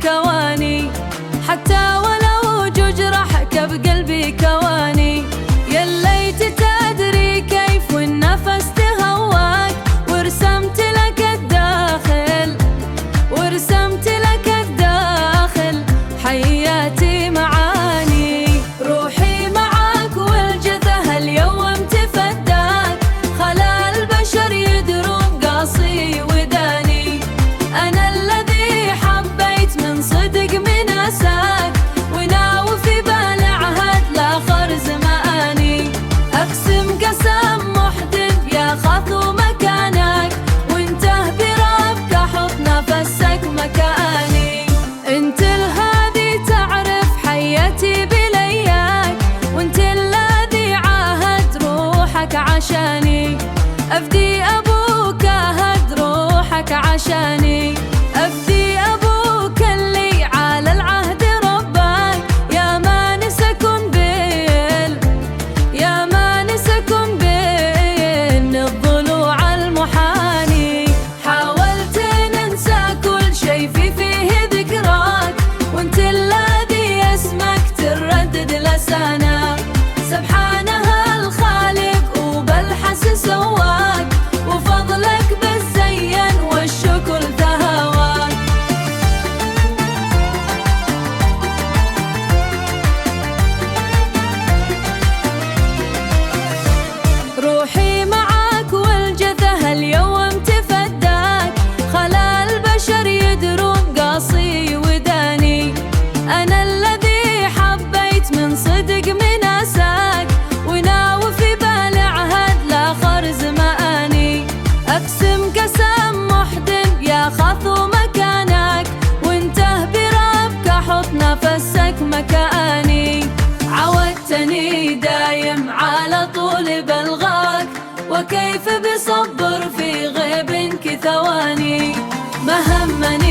كواني، حتى ولو جرحك بقلبي كواني. يا ليت تدري كيف والنفس تهواك، ورسمت لك الداخل حياتي معاني. روحي معاك والجثة اليوم تفداك، خلا البشر يدرون قاصي وداني. أنا الذي حبيت من صدق من أساك، وناوي في بالي عهد لآخر زماني. أقسم قسم محدد يا خطو مكانك، وانته بربك حط نفسك مكاني. انت الهادي تعرف حياتي بلياك، وانت الذي عاهد روحك عشاني. أفدي أبوك أهد روحك عشاني، أفدي أبوك اللي على العهد رباك. يا ما نسكن بين الضلوع المحاني. حاولت ننسى كل شي فيه ذكراك، وانت الذي اسمك تردد لسانا. سبحانه الخالق وبالحس سواك، وفضلك بالزين والشكر تهواك. روحي معاك والجثة اليوم تفداك، خلا البشر يدرون قاصي وداني. أنا الذي حبيت من صدق من أساك، وناوي في بالي عهد لآخر زماني. أقسم قسم محدن يا خطو مكانك، وانته بربك حط نفسك مكاني. عودتني دايم على طول بلغاك، وكيف بصبر في غيبك ثواني. ما همني